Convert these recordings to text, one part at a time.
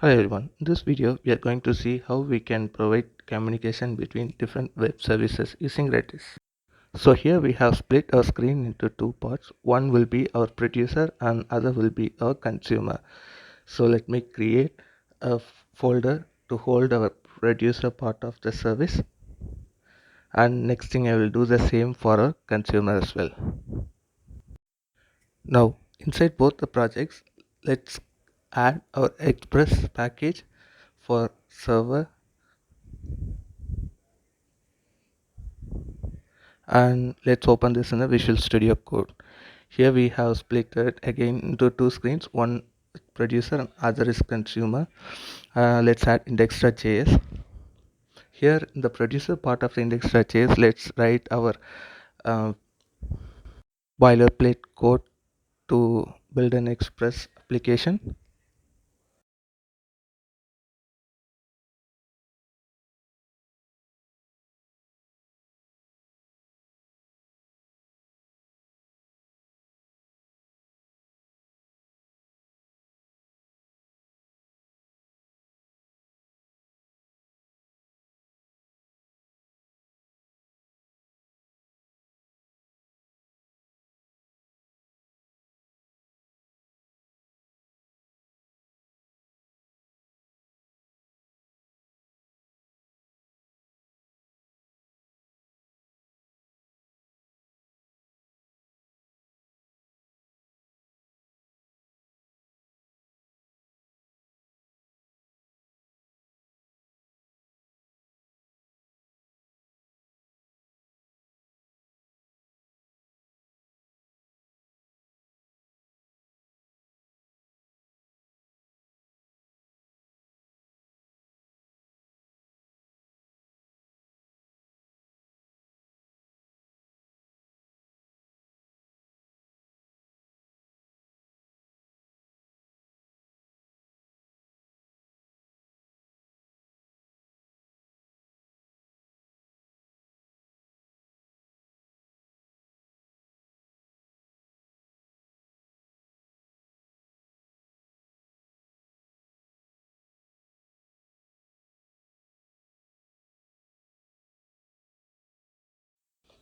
Hi everyone, in this video we are going to see how we can provide communication between different web services using Redis. So here we have split our screen into two parts. One will be our producer and other will be our consumer. So let me create a folder to hold our producer part of the service, and next thing I will do the same for our consumer as well. Now inside both the projects, let's add our Express package for server, and let's open this in the Visual Studio Code. Here we have split it again into two screens, one producer and other is consumer. Let's add index.js. Here in the producer part of the index.js, let's write our uh, boilerplate code to build an Express application.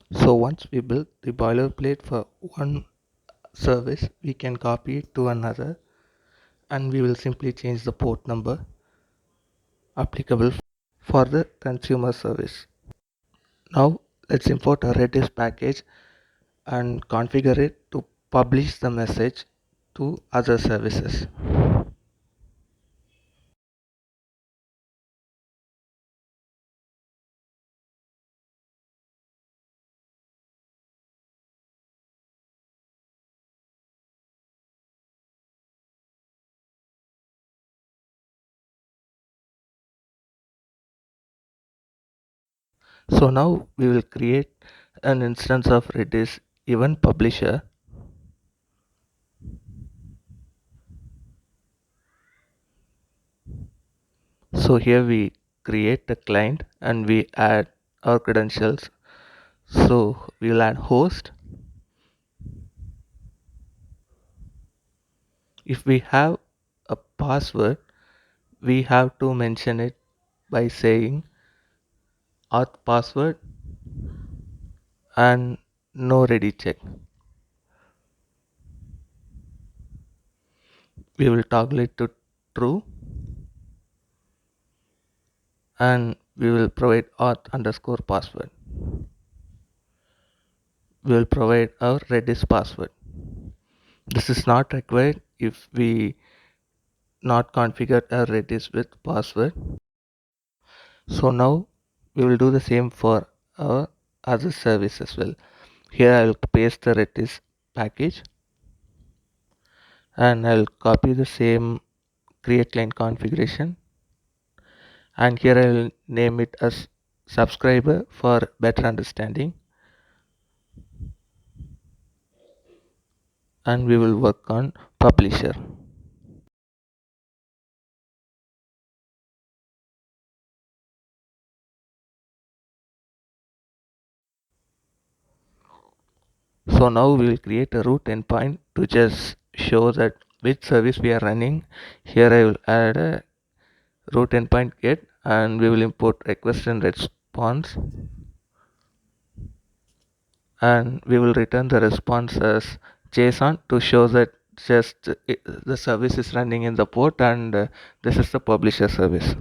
So once we build the boilerplate for one service, we can copy it to another, and we will simply change the port number applicable for the consumer service. Now let's import a Redis package and configure it to publish the message to other services. So now we will create an instance of Redis event publisher. So here we create the client and we add our credentials. So we will add host. If we have a password, we have to mention it by saying auth password and no ready check. We will toggle it to true, and we will provide auth underscore password. We will provide our Redis password. This is not required if we not configured our Redis with password. So now we will do the same for our other service as well. Here I will paste the Redis package and I will copy the same create client configuration, and here I will name it as subscriber for better understanding, and we will work on publisher. So now we will create a root endpoint to just show that which service we are running. Here I will add a root endpoint get, and we will import request and response, and we will return the response as JSON to show that just the service is running in the port, and this is the publisher service.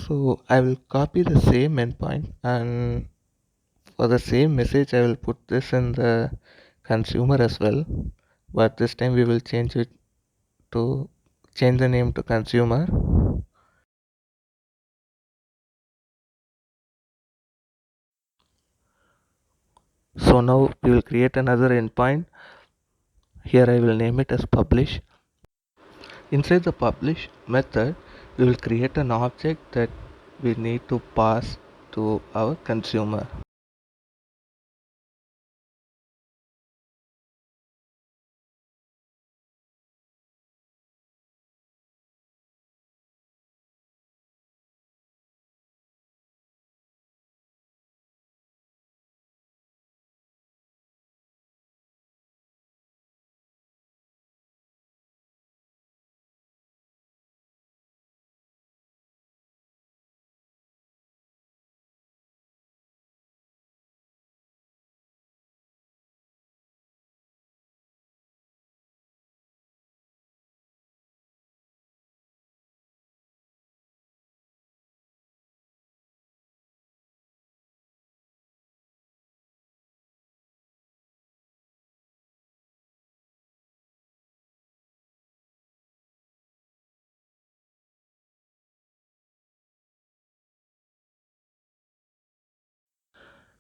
So I will copy the same endpoint, and for the same message I will put this in the consumer as well, but this time we will to change the name to consumer. So now we will create another endpoint. Here I will name it as publish. Inside the publish method, we will create an object that we need to pass to our consumer.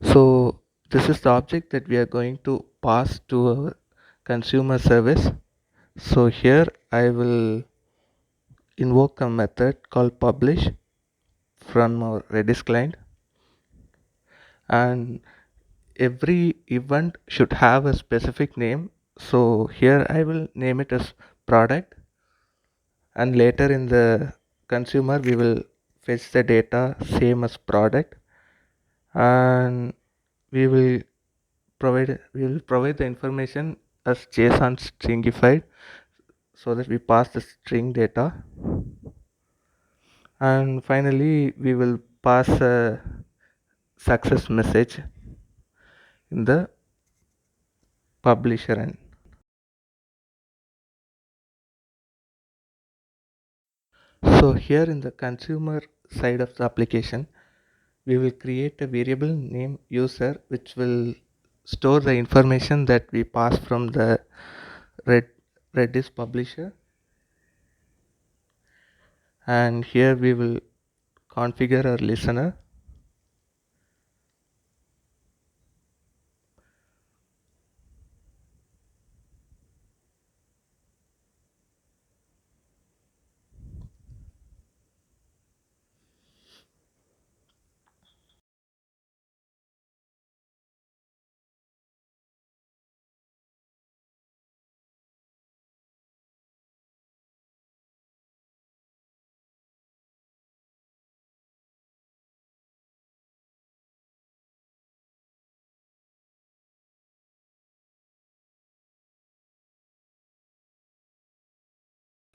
So this is the object that we are going to pass to our consumer service. So here I will invoke a method called publish from our Redis client, and every event should have a specific name. So here I will name it as product, and later in the consumer we will fetch the data same as product, and we will provide the information as JSON stringified so that we pass the string data, and finally we will pass a success message in the publisher end. So here in the consumer side of the application, we will create a variable name user which will store the information that we pass from the Red, Redis publisher, and here we will configure our listener.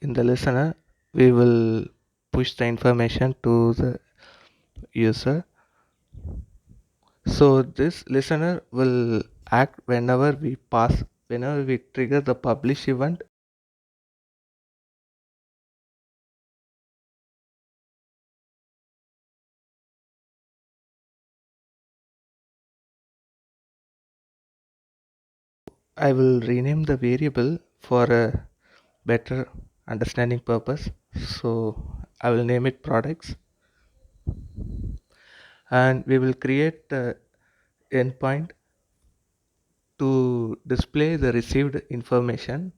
In the listener, we will push the information to the user. So this listener will act whenever we trigger the publish event. I will rename the variable for a better understanding purpose. So I will name it products, and we will create the endpoint to display the received information.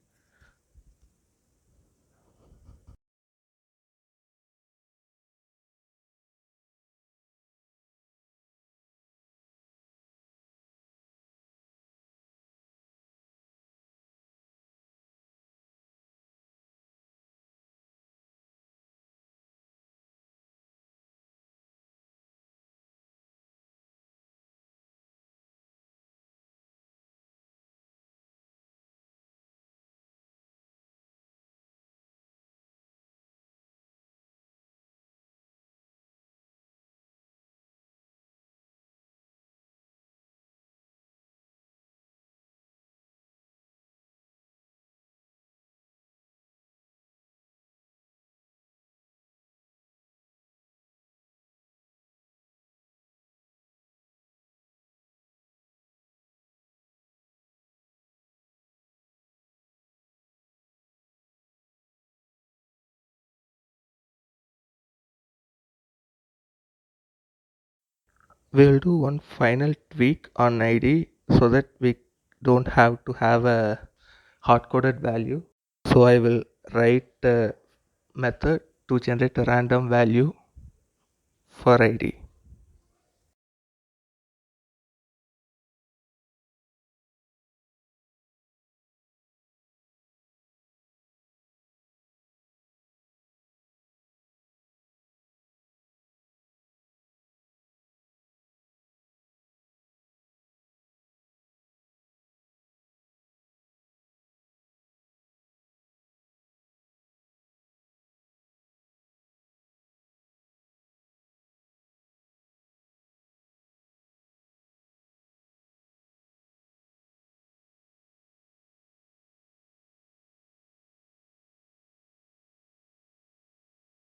We will do one final tweak on ID so that we don't have to have a hard coded value. So I will write a method to generate a random value for ID.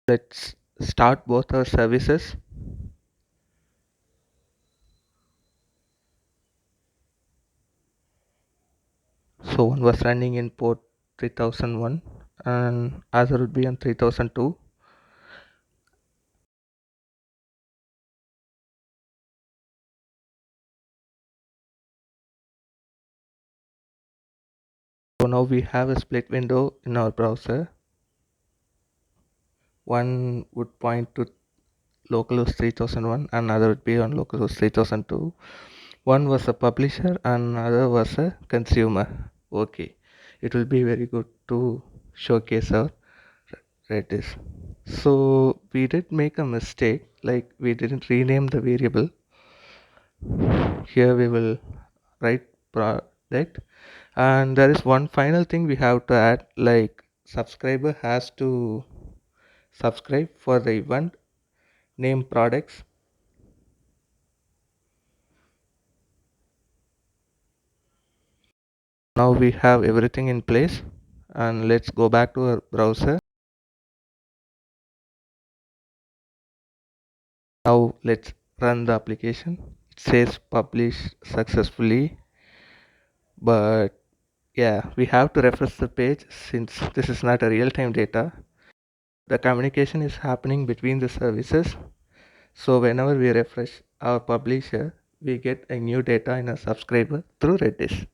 Let's start both our services. So one was running in port 3001 and other would be on 3002. So now we have a split window in our browser. One would point to localhost 3001 and another would be on localhost 3002. One was a publisher and another was a consumer. Okay, it will be very good to showcase our Redis. So we did make a mistake, like we didn't rename the variable. Here we will write product, and there is one final thing we have to add, like subscriber has to subscribe for the event name products. Now we have everything in place, and let's go back to our browser. Now let's run the application. It says publish successfully, but yeah, we have to refresh the page since this is not a real-time data. The communication is happening between the services. So whenever we refresh our publisher, we get a new data in a subscriber through Redis.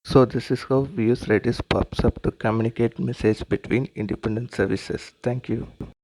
So this is how we use Redis PubSub to communicate message between independent services. Thank you.